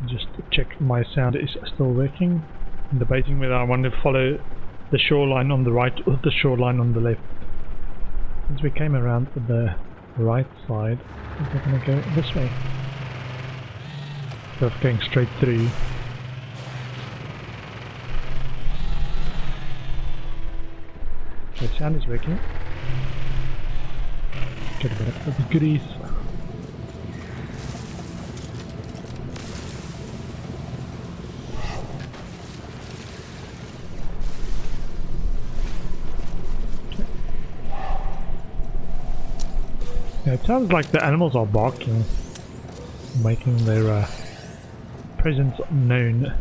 Just to check my sound is still working. I'm debating whether I want to follow the shoreline on the right or the shoreline on the left. Since we came around the right side, I think we're going to go this way. Instead of going straight through. The sound is working. Get a bit of the goodies. Yeah, it sounds like the animals are barking, making their presence known.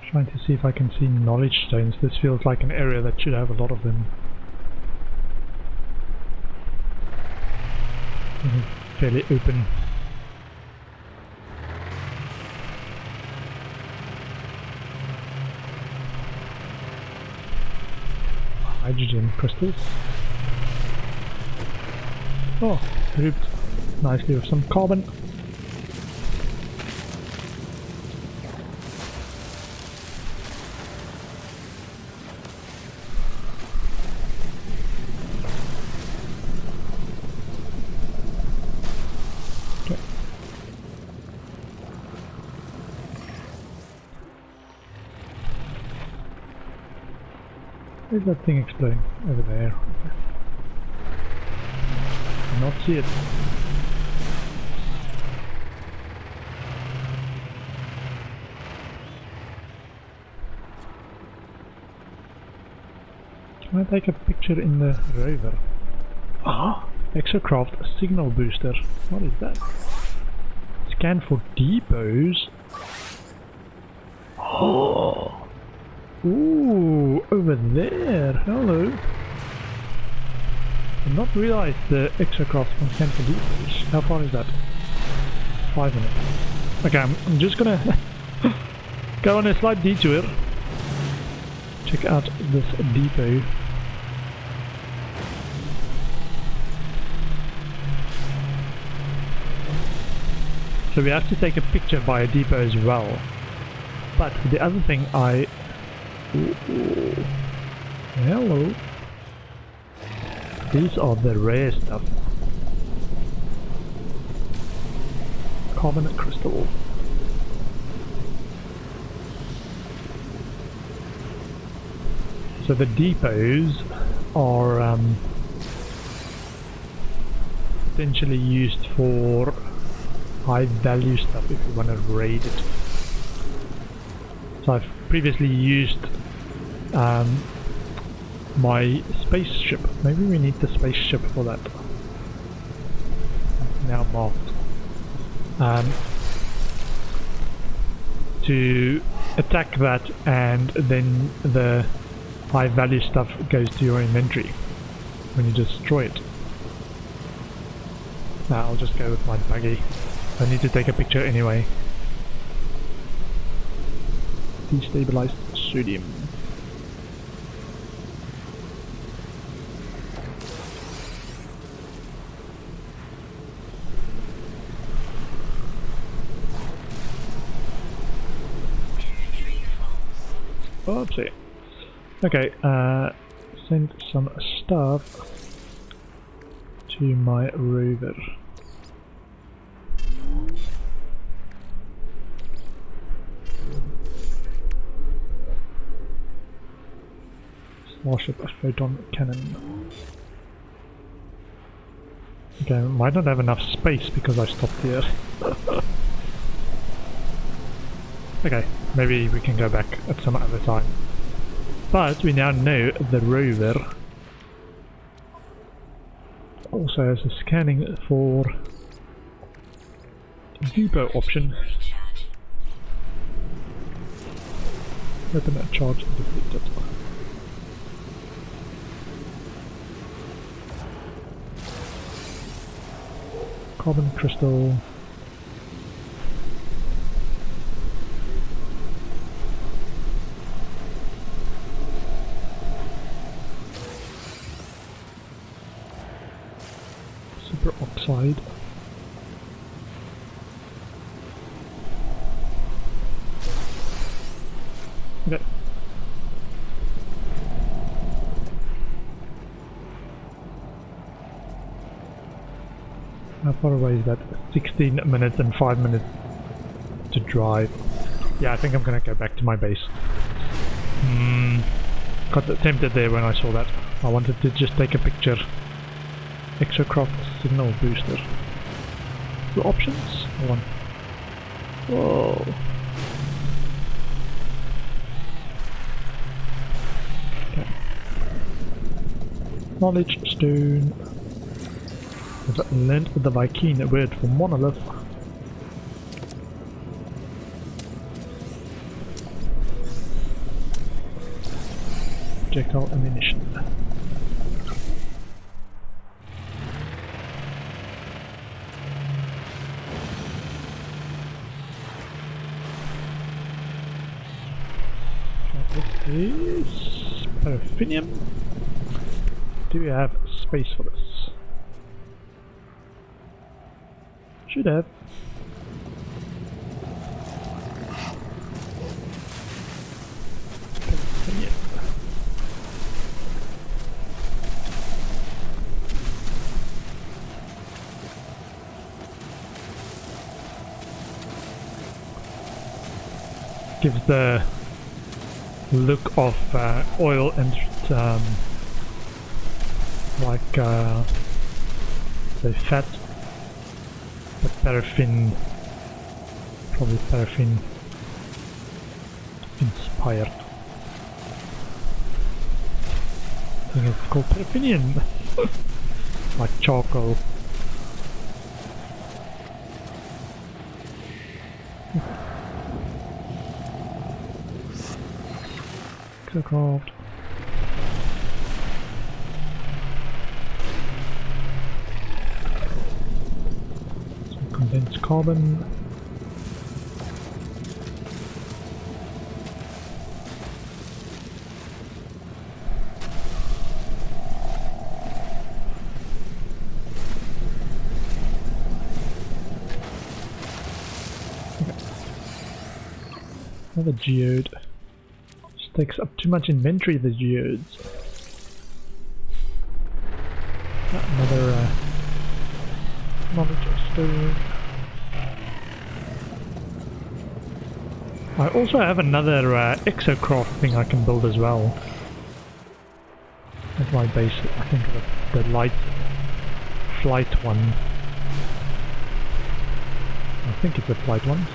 Trying to see if I can see knowledge stones. This feels like an area that should have a lot of them. Fairly open. Hydrogen crystals. Oh, grouped nicely with some carbon. Where's that thing exploding? Over there. Not see it. Can I take a picture in the rover? Ah! Exocraft signal booster. What is that? Scan for depots. Oh! Ooh, over there. Hello. I did not realize the exocraft can scan for depots. How far is that? 5 minutes. Okay, I'm just gonna go on a slight detour. Check out this depot. So we have to take a picture by a depot as well. But the other thing Ooh. Hello. These are the rare stuff. Carbon crystal. So the depots are potentially used for high value stuff if you want to raid it. So I've previously used my spaceship. Maybe we need the spaceship for that. Now marked. To attack that, and then the high value stuff goes to your inventory when you destroy it. Now I'll just go with my buggy. I need to take a picture anyway. Destabilized sodium. Oopsie. Okay, send some stuff to my rover. Starship photon cannon. Okay, might not have enough space because I stopped here. Okay, maybe we can go back at some other time. But we now know the rover also has a scanning for depot option. Weapon charge depleted. Carbon crystal. Okay. How far away is that? 16 minutes and 5 minutes to drive. Yeah, I think I'm gonna go back to my base. Got tempted there when I saw that. I wanted to just take a picture. Exocraft signal booster. The options? Hold on. Whoa. Okay. Knowledge stone. I've learned the Viking word for monolith. Projectile ammunition. This is paraffinium. Do we have space for this? Should have. Paraffinium. Gives the look of oil and like say fat, but paraffin, probably paraffin inspired. I think it's called paraffinium, like charcoal. Exocraft. Some condensed carbon. Okay. Another geode. Takes up too much inventory, the geodes. Another knowledge stone. I also have another exocraft thing I can build as well. At my base, I think the light flight one. I think it's a flight one.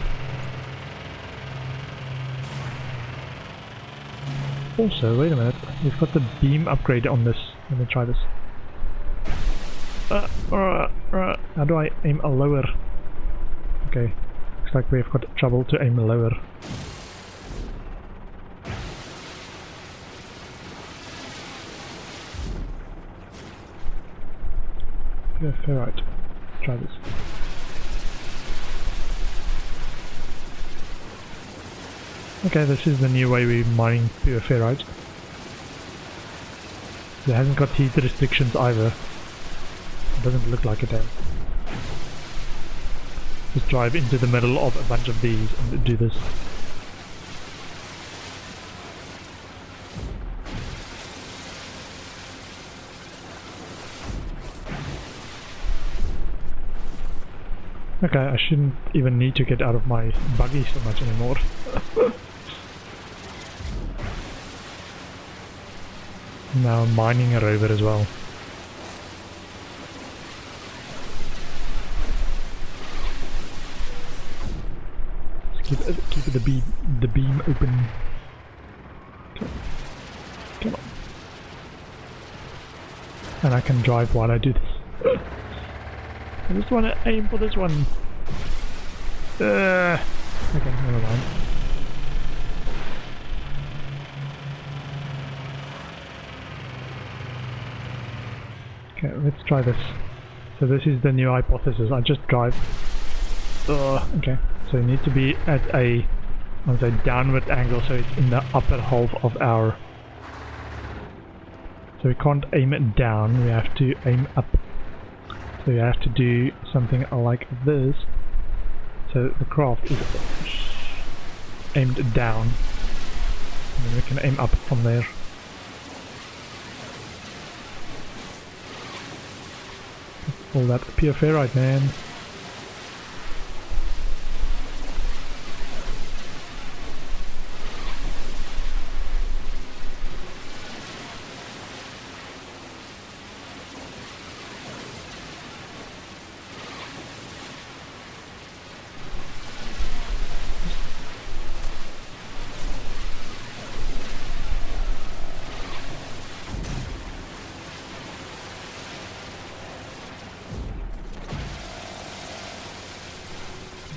Also, wait a minute, we've got the beam upgrade on this. Let me try this. How do I aim a lower? Okay, looks like we've got trouble to aim lower. Yeah, ferrite. Try this. Okay, this is the new way we're mining pure ferrite. It hasn't got heat restrictions either. It doesn't look like it has. Just drive into the middle of a bunch of these and do this. Okay, I shouldn't even need to get out of my buggy so much anymore. Now I'm mining a rover as well. Let's keep the beam open. Come on. And I can drive while I do this. I just want to aim for this one. Okay, never mind. Okay, let's try this. So this is the new hypothesis. I just drive. Okay, so you need to be at a, I would say, downward angle, so it's in the upper half of our. So we can't aim it down. We have to aim up. So you have to do something like this. So the craft is aimed down. And then we can aim up from there. All that pure ferrite, man.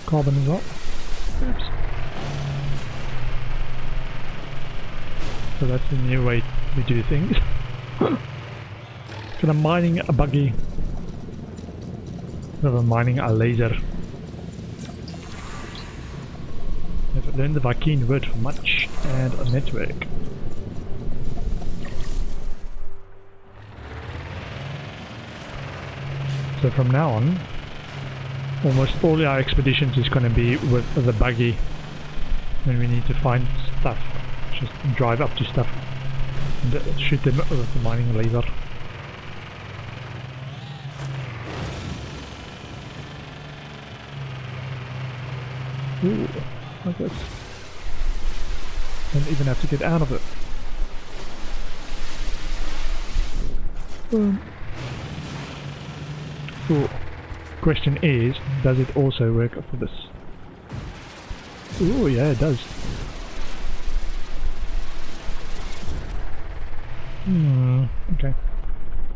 Carbon as well. Oops. So that's the new way we do things. So I'm mining a buggy. Instead of mining a laser. I've learned the Viking word for much and a network. So from now on, almost all our expeditions is going to be with the buggy when we need to find stuff. Just drive up to stuff and shoot them with the mining laser. Ooh, like this. Don't even have to get out of it. Boom. Ooh. Question is, does it also work for this? Ooh, yeah, it does. Okay.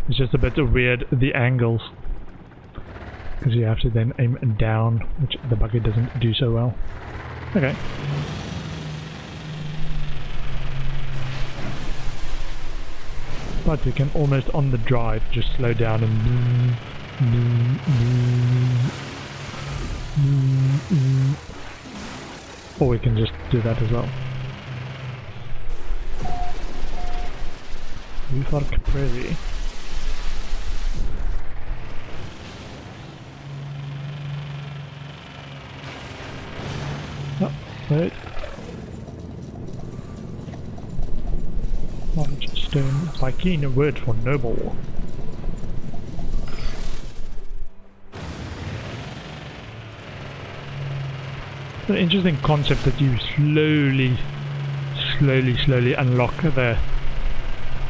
It's just a bit weird, the angles. Because you have to then aim down, which the buggy doesn't do so well. Okay. But we can almost on the drive just slow down and or we can just do that as well. Ufark Prairie. Oh, wait. Large stone. Viking, a word for noble. It's an interesting concept that you slowly unlock the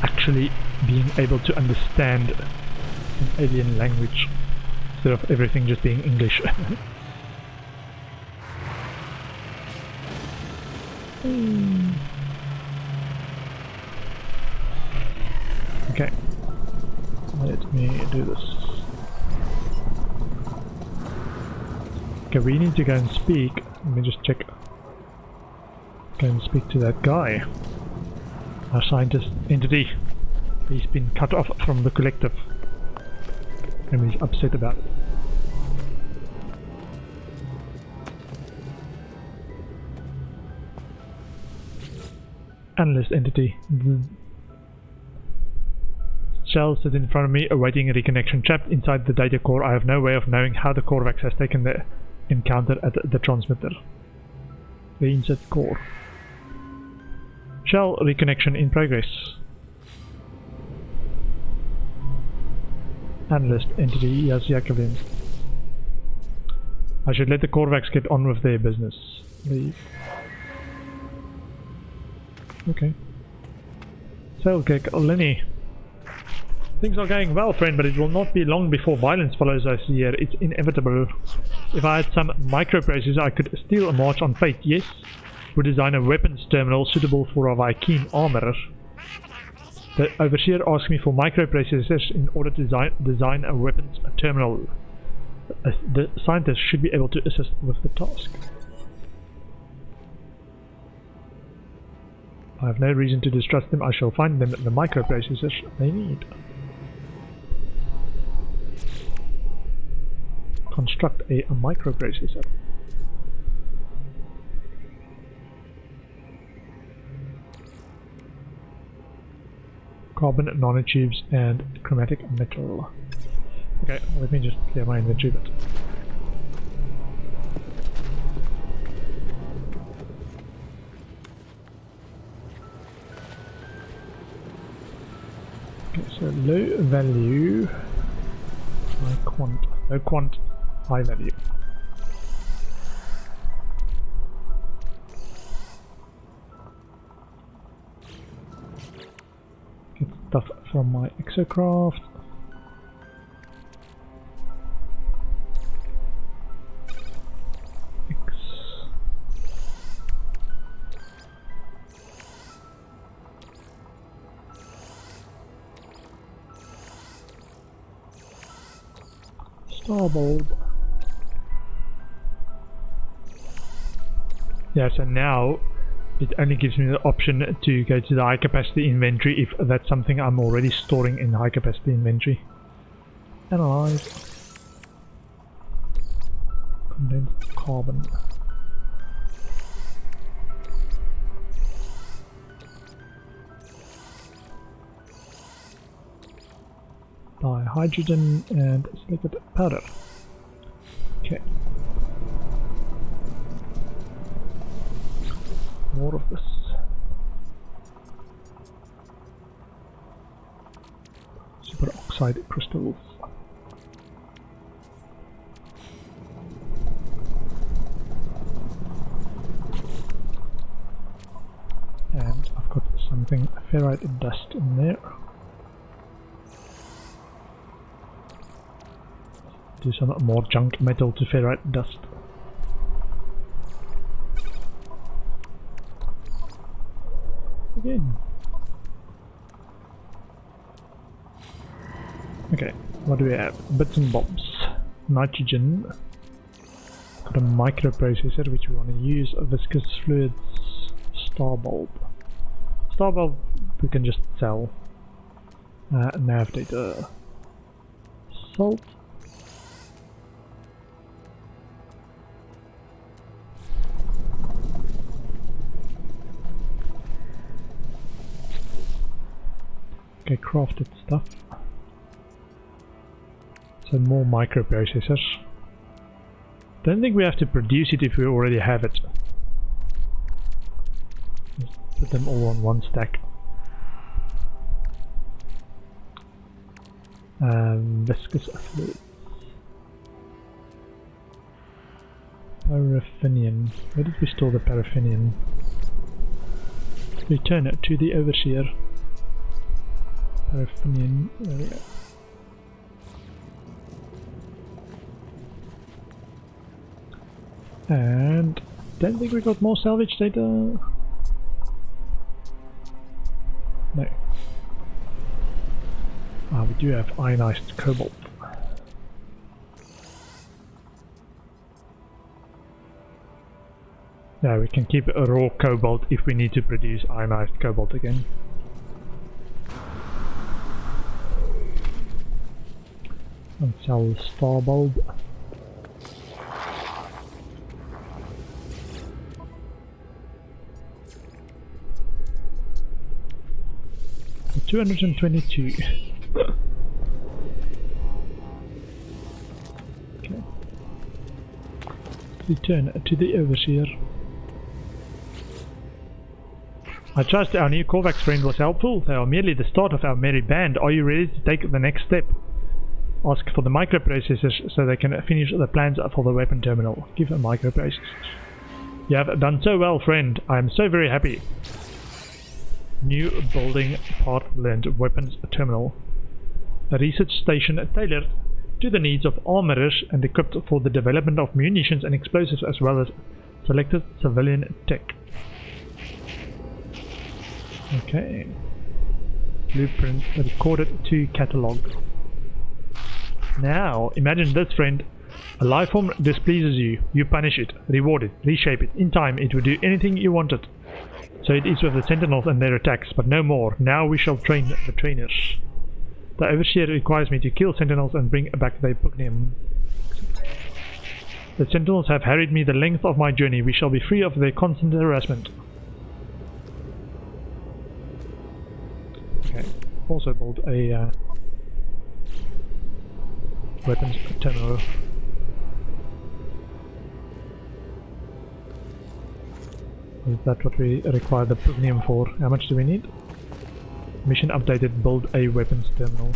actually being able to understand an alien language instead of everything just being English. Okay, let me do this. Okay, we need to go and speak. Let me just check. Go and speak to that guy. Our scientist entity. He's been cut off from the collective. And he's upset about it. Analyst entity. Shell sits in front of me awaiting a reconnection. Trapped inside the data core, I have no way of knowing how the Korvax has taken the encounter at the transmitter. Reinsert core. Shell reconnection in progress. Analyst entity, yes, Yakovlin. I should let the Korvax get on with their business. Leave. Okay. Sailcake, Lenny. Things are going well, friend, but it will not be long before violence follows us here. It's inevitable. If I had some microprocessors, I could steal a march on fate, yes? Would design a weapons terminal suitable for a Viking armor. The overseer asked me for microprocessors in order to design a weapons terminal. The scientist should be able to assist with the task. I have no reason to distrust them. I shall find them the microprocessors they need. Construct a microprocessor. Carbon nanotubes and chromatic metal. Okay, let me just clear my inventory bit. So low value, high quant, low quant, high value. Get stuff from my exocraft. Starbulb. Yeah, so now it only gives me the option to go to the high capacity inventory if that's something I'm already storing in high capacity inventory. Analyze. Condensed carbon. Hydrogen and silicate powder. Okay. More of this. Superoxide crystals. And I've got something ferrite dust in there. Do some more junk metal to ferrite dust. Again. Okay, what do we have? Bits and bobs. Nitrogen. Got a microprocessor which we want to use. A viscous fluids. Starbulb. Starbulb we can just sell. Nav data. Salt. Okay, crafted stuff. So more microprocessors. Don't think we have to produce it if we already have it. Just put them all on one stack. Viscous fluids. Paraffinium. Where did we store the paraffinium? Return it to the overseer. Paraffinium. There we go. And don't think we got more salvage data. No. We do have ionized cobalt. Yeah, we can keep a raw cobalt if we need to produce ionized cobalt again. And sell the Starbulb. For 222. Okay. Return to the overseer. I trust our new Korvax friend was helpful. They are merely the start of our merry band. Are you ready to take the next step? Ask for the microprocessors so they can finish the plans for the weapon terminal. Give a microprocessors. You have done so well, friend. I am so very happy. New building part learned weapons terminal. A research station tailored to the needs of armorers and equipped for the development of munitions and explosives as well as selected civilian tech. Okay. Blueprint recorded to catalog. Now, imagine this, friend. A life form displeases you. You punish it, reward it, reshape it. In time, it will do anything you want it. So it is with the Sentinels and their attacks, but no more. Now we shall train the trainers. The Overseer requires me to kill Sentinels and bring back the Pugnium. The Sentinels have harried me the length of my journey. We shall be free of their constant harassment. Okay, also build a weapons terminal. Is that what we require the Pugnium for? How much do we need? Mission updated, build a weapons terminal.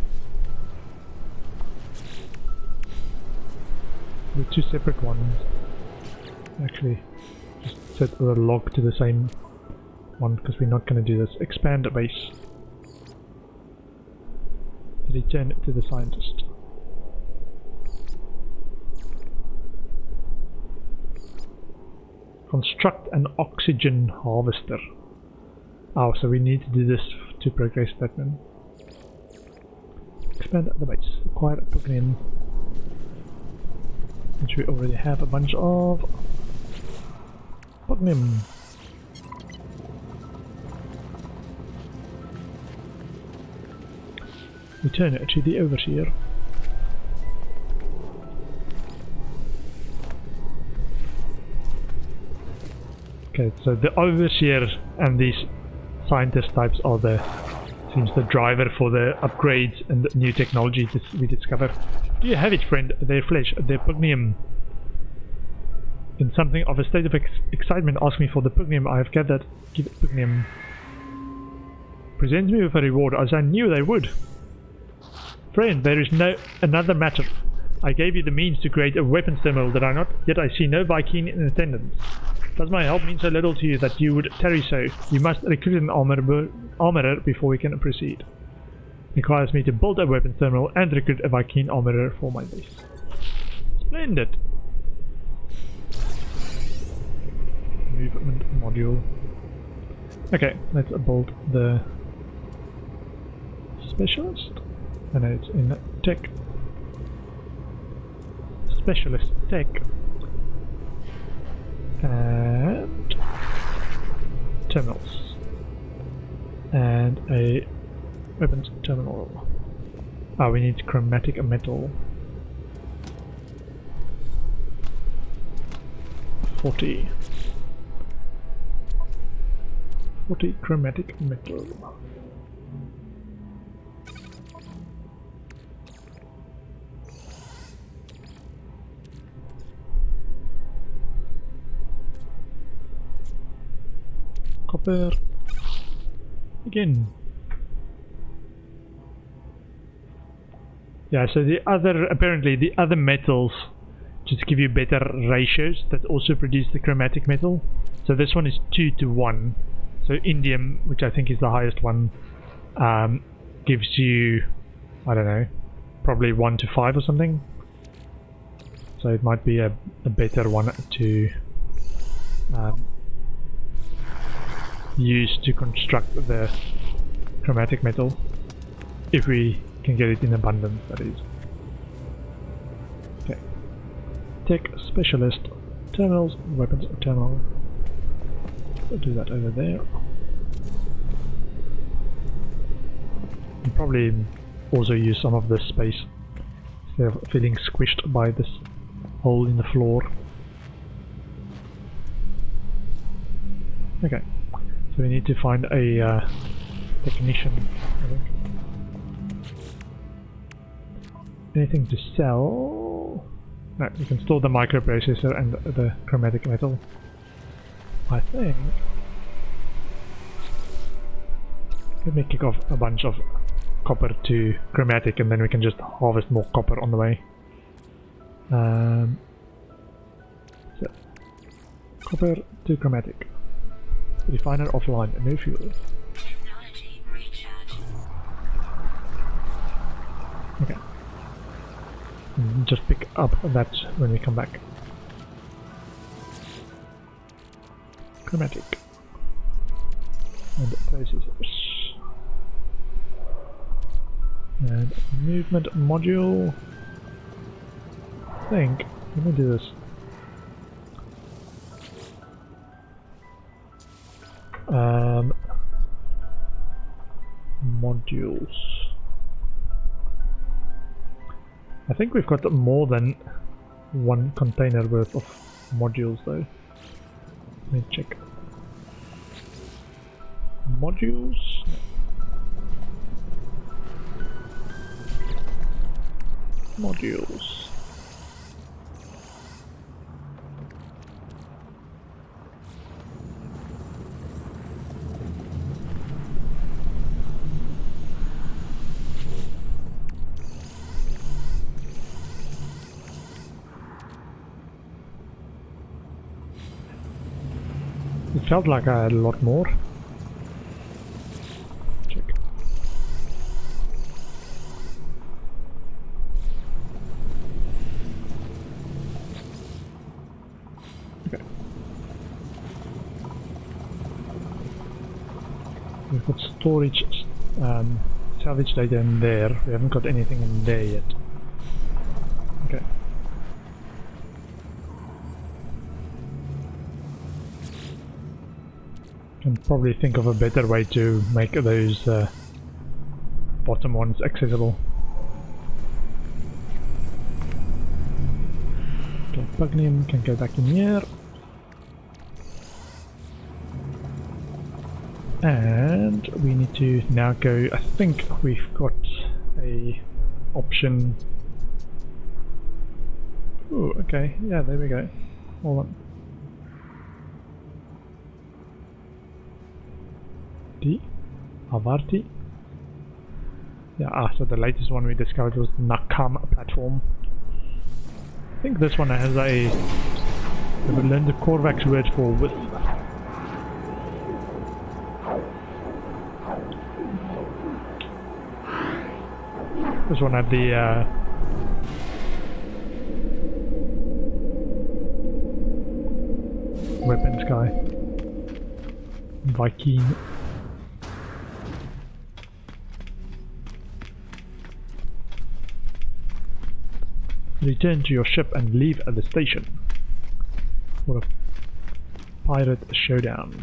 The two separate ones. Actually, just set the log to the same one because we're not going to do this. Expand a base. Return it to the scientist. Construct an oxygen harvester. Oh, so we need to do this to progress that one. Expand the base. Acquire a Pugnium, which we already have a bunch of. Pugnium. Return it to the overseer. Okay, so the overseer and these scientist types are seems the driver for the upgrades and the new technology that we discover. Do you have it, friend? Their flesh, their Pugnium. In something of a state of excitement, ask me for the Pugnium I have gathered. Give it Pugnium. Present me with a reward, as I knew they would. Friend, there is another matter. I gave you the means to create a weapons terminal, did I not? Yet I see no Vy'keen in attendance. Does my help mean so little to you that you would tarry so? You must recruit an armorer before we can proceed. Requires me to build a weapons terminal and recruit a Vy'keen armorer for my base. Splendid! Movement module. Okay, let's build the specialist. And it's in tech. Specialist tech. And terminals. And a weapons terminal. Ah, we need chromatic metal. 40 chromatic metal. Copper again. Yeah, so apparently the other metals just give you better ratios that also produce the chromatic metal. So this one is 2 to 1. So indium, which I think is the highest one, gives you, I don't know, probably 1 to 5 or something. So it might be a better one to use to construct the chromatic metal, if we can get it in abundance, that is. Okay. Tech specialist, terminals, weapons terminal. I'll do that over there. And probably also use some of this space instead of feeling squished by this hole in the floor. Okay. So we need to find a technician, I think. Anything to sell? No, we can store the microprocessor and the chromatic metal. I think. Let me kick off a bunch of copper to chromatic and then we can just harvest more copper on the way. So, copper to chromatic. Refiner offline, no fuel. Technology recharge. Okay. And just pick up that when we come back. Chromatic. And processors. And movement module. I think. Let me do this. Modules. I think we've got more than one container worth of modules though. Let me check. Modules? Modules. It felt like I had a lot more. Check. Okay. We've got storage, salvage data in there. We haven't got anything in there yet. Okay. Can probably think of a better way to make those bottom ones accessible. Okay, Pugnium can go back in here. And we need to now go, I think we've got a option. Oh, okay, yeah, there we go. Hold on. D. Avarti. Yeah, so the latest one we discovered was the Nakam platform. I think this one has a... we learned the Korvax word for width. This one had the weapons guy. Viking. Return to your ship and leave at the station for a pirate showdown.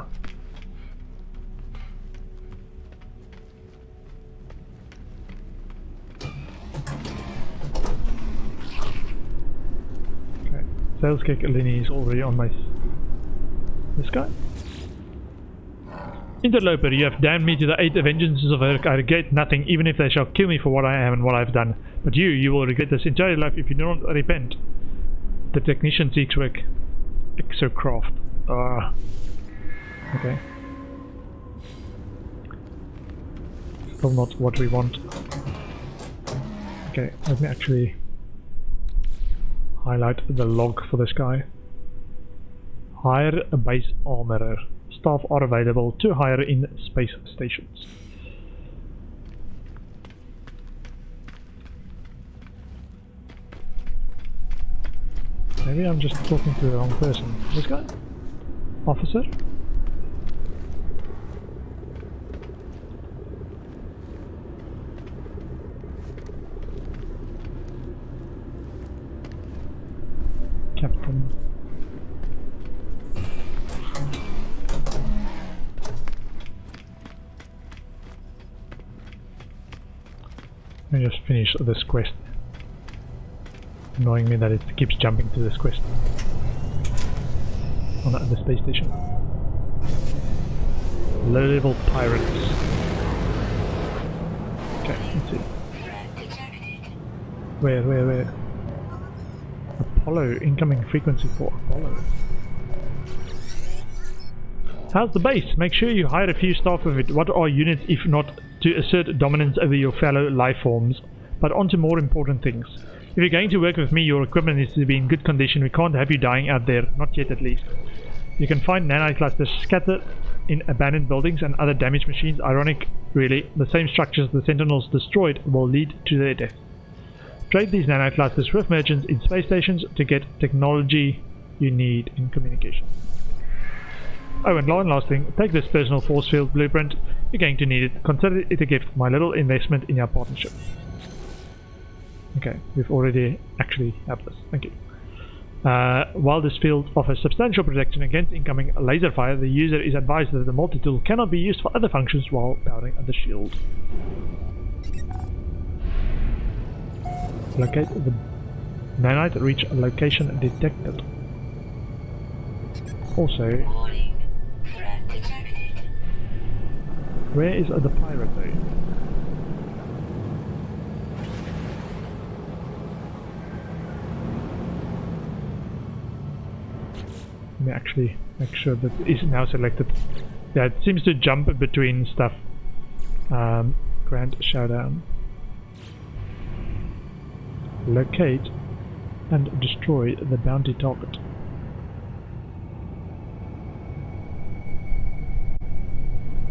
Okay, sales kick Lenny is already on my... this guy? Interloper, you have damned me to the 8 vengeances of Herc. I regret nothing, even if they shall kill me for what I am and what I have done. But you will regret this entire life if you do not repent. The technician seeks work. Exocraft. Okay. Still not what we want. Okay, let me actually highlight the log for this guy. Hire a base armorer. Staff are available to hire in space stations. Maybe I'm just talking to the wrong person. This guy? Officer? Captain. Let me just finish this quest. Annoying me that it keeps jumping to this quest on the space station. Low-level pirates. Okay, let's see. Where? Apollo, incoming frequency for Apollo. How's the base? Make sure you hire a few staff with it. What are units if not to assert dominance over your fellow life forms? But on to more important things. If you're going to work with me, your equipment needs to be in good condition. We can't have you dying out there, not yet at least. You can find nanite clusters scattered in abandoned buildings and other damaged machines. Ironic, really, the same structures the Sentinels destroyed will lead to their death. Trade these nanite clusters with merchants in space stations to get technology you need in communication. Oh, and one last thing, take this personal force field blueprint. You're going to need it. Consider it a gift, my little investment in your partnership. Okay, we've already actually have this. Thank you. While this field offers substantial protection against incoming laser fire, the user is advised that the multi-tool cannot be used for other functions while powering the shield. Locate the nanite, reach location detected. Also, where is the pirate though? Let me actually make sure that it is now selected. Yeah, it seems to jump between stuff. Grand Showdown. Locate and destroy the bounty target.